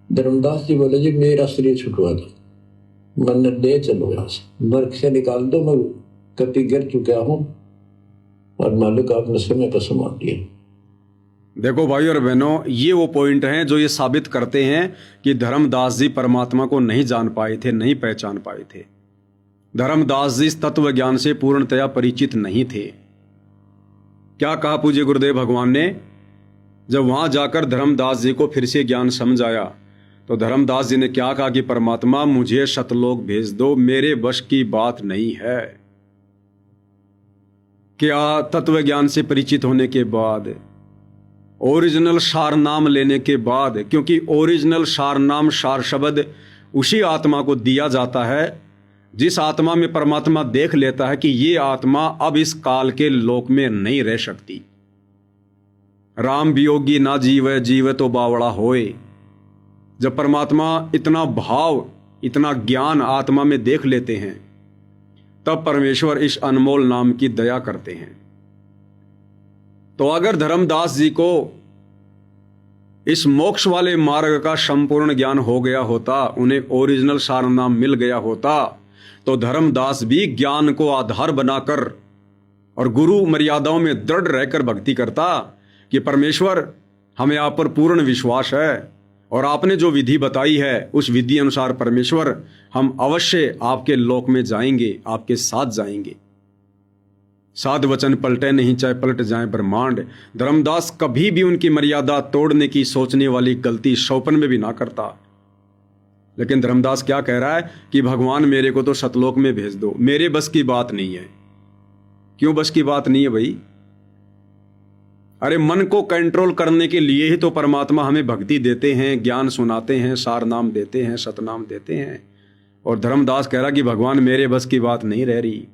धर्मदास जी बोले जी मेरा शरीर छुटवा दो, मन ले चलो यहाँ से, नरक से निकाल दो, मैं कभी गिर चुका हूँ और मालिक आपने समय पर संभाल दिया। देखो भाई और बहनों, ये वो पॉइंट हैं जो ये साबित करते हैं कि धर्मदास जी परमात्मा को नहीं जान पाए थे, नहीं पहचान पाए थे। धर्मदास जी इस तत्व ज्ञान से पूर्णतया परिचित नहीं थे। क्या कहा पूज्य गुरुदेव भगवान ने? जब वहां जाकर धर्मदास जी को फिर से ज्ञान समझ आया तो धर्मदास जी ने क्या कहा कि परमात्मा मुझे सतलोक भेज दो, मेरे वश की बात नहीं है। क्या तत्व ज्ञान से परिचित होने के बाद, ओरिजिनल सार नाम लेने के बाद, क्योंकि ओरिजिनल सार नाम सार शब्द उसी आत्मा को दिया जाता है जिस आत्मा में परमात्मा देख लेता है कि ये आत्मा अब इस काल के लोक में नहीं रह सकती। राम वियोगी ना जीवे, जीवे तो बावड़ा होए। जब परमात्मा इतना भाव, इतना ज्ञान आत्मा में देख लेते हैं, तब परमेश्वर इस अनमोल नाम की दया करते हैं। तो अगर धर्मदास जी को इस मोक्ष वाले मार्ग का संपूर्ण ज्ञान हो गया होता, उन्हें ओरिजिनल सार नाम मिल गया होता, तो धर्मदास भी ज्ञान को आधार बनाकर और गुरु मर्यादाओं में दृढ़ रहकर भक्ति करता कि परमेश्वर हमें आप पर पूर्ण विश्वास है और आपने जो विधि बताई है उस विधि अनुसार परमेश्वर हम अवश्य आपके लोक में जाएंगे, आपके साथ जाएंगे। साध वचन पलटे नहीं चाहे पलट जाए ब्रह्मांड। धर्मदास कभी भी उनकी मर्यादा तोड़ने की सोचने वाली गलती स्वप्न में भी ना करता। लेकिन धर्मदास क्या कह रहा है कि भगवान मेरे को तो सतलोक में भेज दो, मेरे बस की बात नहीं है। क्यों बस की बात नहीं है भाई? अरे मन को कंट्रोल करने के लिए ही तो परमात्मा हमें भक्ति देते हैं, ज्ञान सुनाते हैं, सार नाम देते हैं, सतनाम देते हैं। और धर्मदास कह रहा कि भगवान मेरे बस की बात नहीं रह रही।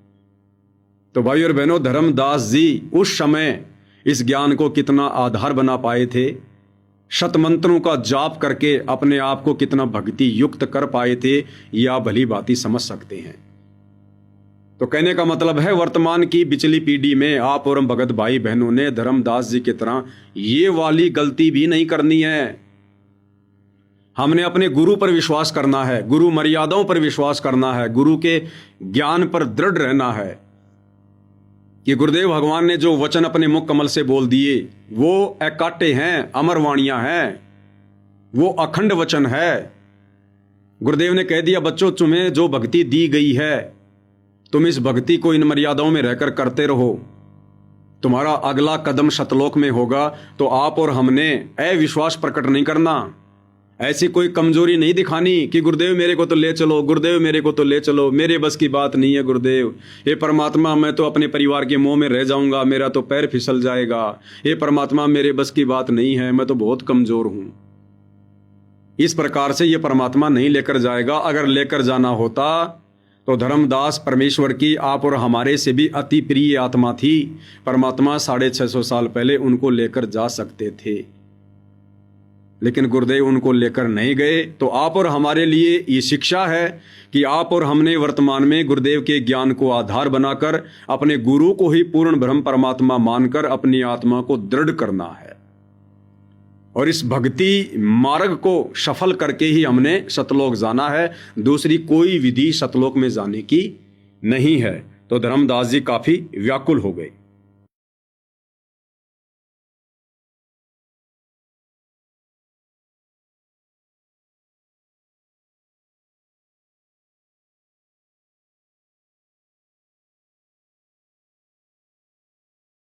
तो भाई और बहनों, धर्मदास जी उस समय इस ज्ञान को कितना आधार बना पाए थे, शतमंत्रों का जाप करके अपने आप को कितना भक्ति युक्त कर पाए थे, यह आप भली भांति समझ सकते हैं। तो कहने का मतलब है वर्तमान की बिचली पीढ़ी में आप और हम भगत भाई बहनों ने धर्मदास जी की तरह ये वाली गलती भी नहीं करनी है। हमने अपने गुरु पर विश्वास करना है, गुरु मर्यादाओं पर विश्वास करना है, गुरु के ज्ञान पर दृढ़ रहना है कि गुरुदेव भगवान ने जो वचन अपने मुख कमल से बोल दिए वो अकाटे हैं, अमर वाणियां हैं, वो अखंड वचन है। गुरुदेव ने कह दिया बच्चों तुम्हें जो भक्ति दी गई है तुम इस भक्ति को इन मर्यादाओं में रहकर करते रहो, तुम्हारा अगला कदम सतलोक में होगा। तो आप और हमने अविश्वास प्रकट नहीं करना, ऐसी कोई कमजोरी नहीं दिखानी कि गुरुदेव मेरे को तो ले चलो, गुरुदेव मेरे को तो ले चलो, मेरे बस की बात नहीं है गुरुदेव। ये परमात्मा मैं तो अपने परिवार के मुंह में रह जाऊंगा, मेरा तो पैर फिसल जाएगा। ये परमात्मा मेरे बस की बात नहीं है, मैं तो बहुत कमजोर हूं। इस प्रकार से ये परमात्मा नहीं लेकर जाएगा। अगर लेकर जाना होता तो धर्मदास परमेश्वर की आप और हमारे से भी अति प्रिय आत्मा थी। परमात्मा 650 साल पहले उनको लेकर जा सकते थे, लेकिन गुरुदेव उनको लेकर नहीं गए। तो आप और हमारे लिए ये शिक्षा है कि आप और हमने वर्तमान में गुरुदेव के ज्ञान को आधार बनाकर अपने गुरु को ही पूर्ण ब्रह्म परमात्मा मानकर अपनी आत्मा को दृढ़ करना है और इस भक्ति मार्ग को सफल करके ही हमने सतलोक जाना है। दूसरी कोई विधि सतलोक में जाने की नहीं है। तो धर्मदास जी काफी व्याकुल हो गए।